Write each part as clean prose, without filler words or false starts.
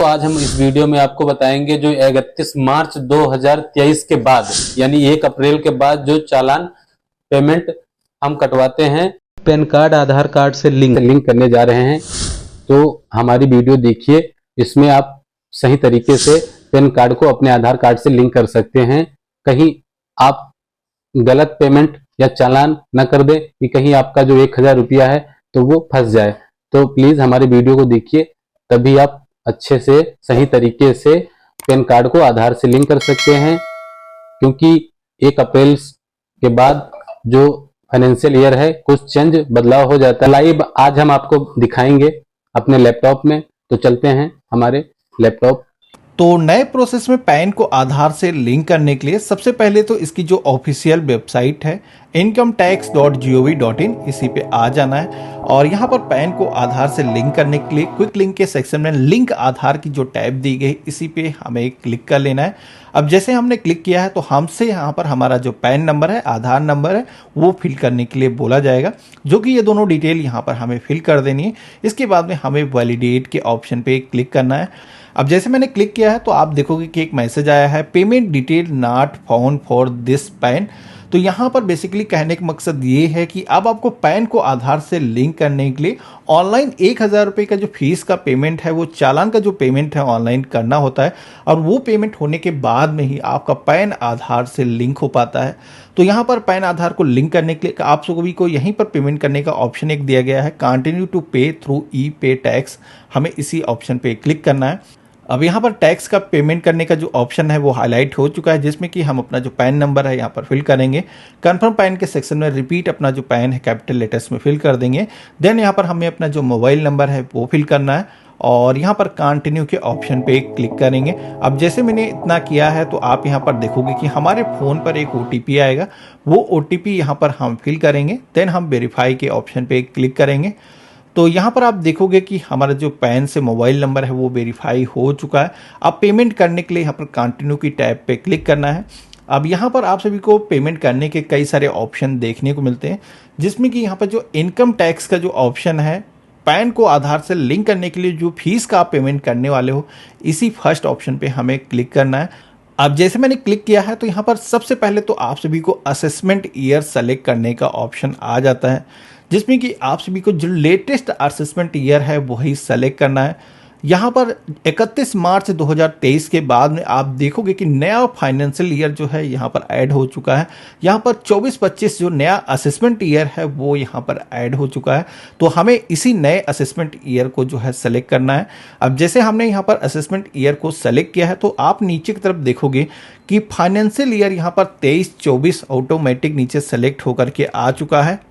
तो आज हम इस वीडियो में आपको बताएंगे जो 31 मार्च 2023 के बाद यानी 1 अप्रैल के बाद जो चालान पेमेंट हम कटवाते हैं पैन कार्ड आधार कार्ड से लिंक करने जा रहे हैं। तो हमारी वीडियो देखिए, इसमें आप सही तरीके से पैन कार्ड को अपने आधार कार्ड से लिंक कर सकते हैं। कहीं आप गलत पेमेंट या चालान न कर दे कि कहीं आपका जो 1000 रुपया है तो वो फंस जाए। तो प्लीज हमारी वीडियो को देखिए, तभी आप अच्छे से सही तरीके से पैन कार्ड को आधार से लिंक कर सकते हैं। क्योंकि 1 अप्रैल के बाद जो फाइनेंशियल ईयर है कुछ चेंज बदलाव हो जाता है। लाइव आज हम आपको दिखाएंगे अपने लैपटॉप में। तो चलते हैं हमारे लैपटॉप। तो नए प्रोसेस में पैन को आधार से लिंक करने के लिए सबसे पहले तो इसकी जो ऑफिशियल वेबसाइट है incometax.gov.in, इसी पे आ जाना है और यहाँ पर पैन को आधार से लिंक करने के लिए क्विक लिंक के सेक्शन में लिंक आधार की जो टैब दी गई इसी पे हमें क्लिक कर लेना है। अब जैसे हमने क्लिक किया है तो हमसे यहाँ पर हमारा जो पैन नंबर है, आधार नंबर है, वो फिल करने के लिए बोला जाएगा, जो कि ये दोनों डिटेल यहाँ पर हमें फिल कर देनी है। इसके बाद में हमें वैलिडेट के ऑप्शन पे क्लिक करना है। अब जैसे मैंने क्लिक किया है तो आप देखोगे कि एक मैसेज आया है, payment detail not found for this pan. तो यहाँ पर बेसिकली कहने का मकसद ये है कि अब आपको पैन को आधार से लिंक करने के लिए ऑनलाइन 1000 रुपये का जो फीस का पेमेंट है, वो चालान का जो पेमेंट है ऑनलाइन करना होता है और वो पेमेंट होने के बाद में ही आपका पैन आधार से लिंक हो पाता है। तो यहाँ पर पैन आधार को लिंक करने के लिए आप सभी को यहीं पर पेमेंट करने का ऑप्शन एक दिया गया है, कंटिन्यू टू पे थ्रू ई पे टैक्स। हमें इसी ऑप्शन पे क्लिक करना है। अब यहाँ पर टैक्स का पेमेंट करने का जो ऑप्शन है वो हाईलाइट हो चुका है, जिसमें कि हम अपना जो पैन नंबर है यहाँ पर फिल करेंगे। कंफर्म पैन के सेक्शन में रिपीट अपना जो पैन है कैपिटल लेटर्स में फिल कर देंगे। देन यहाँ पर हमें अपना जो मोबाइल नंबर है वो फिल करना है और यहाँ पर कंटिन्यू के ऑप्शन पे क्लिक करेंगे। अब जैसे मैंने इतना किया है तो आप यहाँ पर देखोगे कि हमारे फ़ोन पर एक OTP आएगा, वो OTP यहाँ पर हम फिल करेंगे। देन हम वेरीफाई के ऑप्शन पे क्लिक करेंगे। तो यहाँ पर आप देखोगे कि हमारा जो पैन से मोबाइल नंबर है वो वेरीफाई हो चुका है। अब पेमेंट करने के लिए यहाँ पर कंटिन्यू की टैब पे क्लिक करना है। अब यहाँ पर आप सभी को पेमेंट करने के कई सारे ऑप्शन देखने को मिलते हैं, जिसमें कि यहाँ पर जो इनकम टैक्स का जो ऑप्शन है, पैन को आधार से लिंक करने के लिए जो फीस का आप पेमेंट करने वाले हो, इसी फर्स्ट ऑप्शन पे हमें क्लिक करना है। अब जैसे मैंने क्लिक किया है तो यहाँ पर सबसे पहले तो आप सभी को असेसमेंट ईयर सेलेक्ट करने का ऑप्शन आ जाता है, जिसमें कि आप सभी को जो लेटेस्ट असेसमेंट ईयर है वही सेलेक्ट करना है। यहाँ पर 31 मार्च 2023 के बाद में आप देखोगे कि नया फाइनेंशियल ईयर जो है यहाँ पर ऐड हो चुका है। यहाँ पर 24-25 जो नया असेसमेंट ईयर है वो यहाँ पर ऐड हो चुका है। तो हमें इसी नए असेसमेंट ईयर को जो है सेलेक्ट करना है। अब जैसे हमने यहाँ पर असेसमेंट ईयर को सेलेक्ट किया है तो आप नीचे की तरफ देखोगे कि फाइनेंशियल ईयर यहाँ पर 23-24 ऑटोमेटिक नीचे सेलेक्ट होकर के आ चुका है।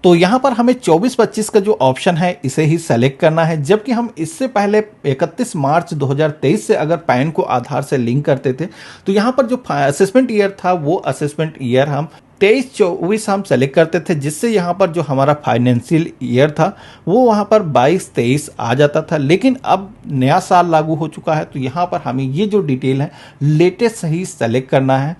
तो यहाँ पर हमें 24-25 का जो ऑप्शन है इसे ही सेलेक्ट करना है, जबकि हम इससे पहले 31 मार्च 2023 से अगर पैन को आधार से लिंक करते थे तो यहाँ पर जो असेसमेंट ईयर था वो असेसमेंट ईयर हम 23-24 हम सेलेक्ट करते थे, जिससे यहाँ पर जो हमारा फाइनेंशियल ईयर था वो वहाँ पर 22-23 आ जाता था। लेकिन अब नया साल लागू हो चुका है तो यहाँ पर हमें ये जो डिटेल है लेटेस्ट ही सेलेक्ट करना है।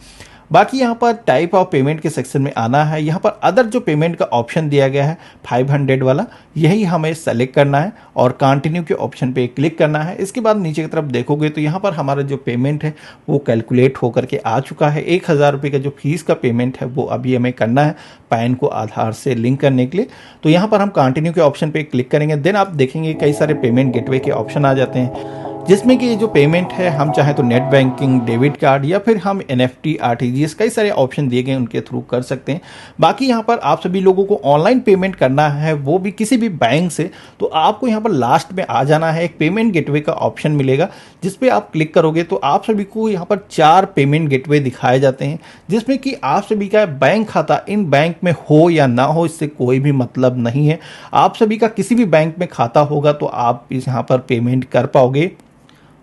बाकी यहाँ पर टाइप ऑफ पेमेंट के सेक्शन में आना है। यहाँ पर अदर जो पेमेंट का ऑप्शन दिया गया है 500 वाला, यही हमें सेलेक्ट करना है और कंटिन्यू के ऑप्शन पे क्लिक करना है। इसके बाद नीचे की तरफ देखोगे तो यहाँ पर हमारा जो पेमेंट है वो कैलकुलेट होकर के आ चुका है। 1000 रुपये का जो फीस का पेमेंट है वो अभी हमें करना है पैन को आधार से लिंक करने के लिए। तो यहाँ पर हम कंटिन्यू के ऑप्शन पे क्लिक करेंगे। देन आप देखेंगे कई सारे पेमेंट गेटवे के ऑप्शन आ जाते हैं, जिसमें कि ये जो पेमेंट है हम चाहे तो नेट बैंकिंग, डेबिट कार्ड या फिर हम NFT, RTGS कई सारे ऑप्शन दिए गए उनके थ्रू कर सकते हैं। बाकी यहाँ पर आप सभी लोगों को ऑनलाइन पेमेंट करना है, वो भी किसी भी बैंक से, तो आपको यहाँ पर लास्ट में आ जाना है। एक पेमेंट गेटवे का ऑप्शन मिलेगा, जिस पे आप क्लिक करोगे तो आप सभी को यहाँ पर 4 पेमेंट गेटवे दिखाए जाते हैं, जिसमें कि आप सभी का बैंक खाता इन बैंक में हो या ना हो इससे कोई भी मतलब नहीं है। आप सभी का किसी भी बैंक में खाता होगा तो आप यहाँ पर पेमेंट कर पाओगे।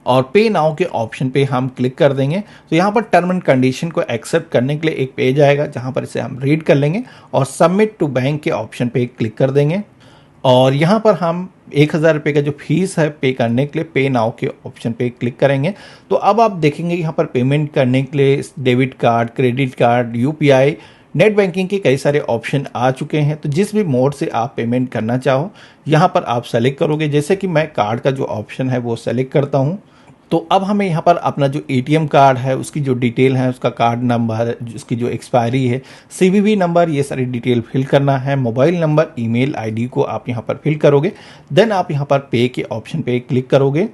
और पे नाउ के ऑप्शन पे हम क्लिक कर देंगे तो यहाँ पर टर्म एंड कंडीशन को एक्सेप्ट करने के लिए एक पेज आएगा, जहाँ पर इसे हम रीड कर लेंगे और सबमिट टू बैंक के ऑप्शन पे क्लिक कर देंगे। और यहाँ पर हम 1000 रुपये का जो फीस है पे करने के लिए पे नाउ के ऑप्शन पे क्लिक करेंगे। तो अब आप देखेंगे यहाँ पर पेमेंट करने के लिए debit card, credit card, UPI, net banking के कई सारे ऑप्शन आ चुके हैं, तो जिस भी मोड से आप पेमेंट करना चाहो यहाँ पर आप सेलेक्ट करोगे। जैसे कि मैं कार्ड का जो ऑप्शन है वो सेलेक्ट करता हूँ। तो अब हमें यहाँ पर अपना जो एटीएम कार्ड है उसकी जो डिटेल है, उसका कार्ड नंबर, उसकी जो एक्सपायरी है, सीवीवी नंबर, ये सारी डिटेल फिल करना है। मोबाइल नंबर, ईमेल आईडी को आप यहाँ पर फिल करोगे। देन आप यहाँ पर पे के ऑप्शन पे क्लिक करोगे।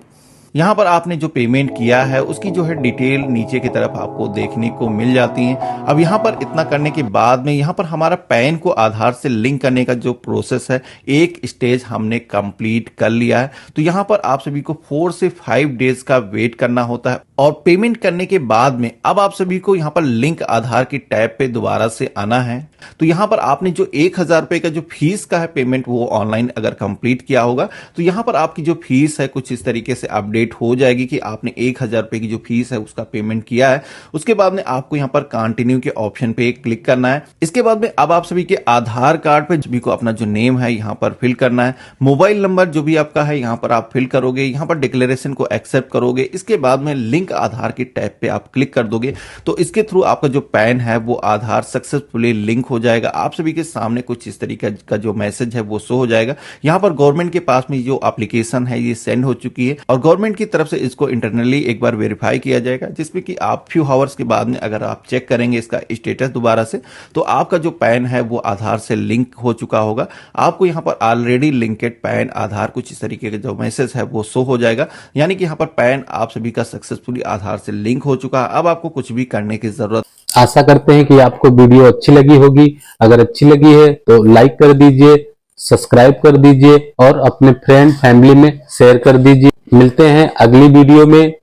यहाँ पर आपने जो पेमेंट किया है उसकी जो है डिटेल नीचे की तरफ आपको देखने को मिल जाती है। अब यहाँ पर इतना करने के बाद में यहाँ पर हमारा पैन को आधार से लिंक करने का जो प्रोसेस है, एक स्टेज हमने कंप्लीट कर लिया है। तो यहाँ पर आप सभी को 4 से 5 डेज का वेट करना होता है और पेमेंट करने के बाद में अब आप सभी को यहाँ पर लिंक आधार की टैब पे दोबारा से आना है। तो यहाँ पर आपने जो 1000 रुपए का जो फीस का है पेमेंट वो ऑनलाइन अगर कंप्लीट किया होगा तो यहाँ पर आपकी जो फीस है कुछ इस तरीके से अपडेट हो जाएगी कि आपने 1000 रुपए की जो फीस है उसका पेमेंट किया है। उसके बाद में आपको यहाँ पर कंटिन्यू के ऑप्शन पे क्लिक करना है। इसके बाद में अब आप सभी के आधार कार्ड पे सभी को अपना जो नेम है यहाँ पर फिल करना है। मोबाइल नंबर जो भी आपका है यहाँ पर आप फिल करोगे। यहाँ पर डिक्लेरेशन को एक्सेप्ट करोगे। इसके बाद में लिंक आधार की टैब पे आप क्लिक कर दोगे तो इसके थ्रू आपका जो पैन है वो आधार सक्सेसफुली लिंक हो जाएगा। आप सभी के सामने कुछ इस तरीके का जो मैसेज है वो शो हो जाएगा। यहाँ पर गवर्नमेंट के पास में जो एप्लीकेशन है ये सेंड हो चुकी है और गवर्नमेंट की तरफ से इसको इंटरनली एक बार वेरीफाई किया जाएगा, जिसमें कि आप फ्यू आवर्स के बाद में अगर आप चेक करेंगे इसका स्टेटस दोबारा से तो आपका जो पैन है वो आधार से लिंक हो चुका होगा। आपको यहाँ पर ऑलरेडी लिंकेड पैन आधार कुछ इस तरीके का जो मैसेज है वो शो हो जाएगा, यानी कि यहाँ पर पैन आप सभी का सक्सेसफुली आधार से लिंक हो चुका है। अब आपको कुछ भी करने की जरूरत। आशा करते हैं कि आपको वीडियो अच्छी लगी होगी। अगर अच्छी लगी है तो लाइक कर दीजिए, सब्सक्राइब कर दीजिए और अपने फ्रेंड फैमिली में शेयर कर दीजिए। मिलते हैं अगली वीडियो में।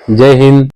जय हिंद।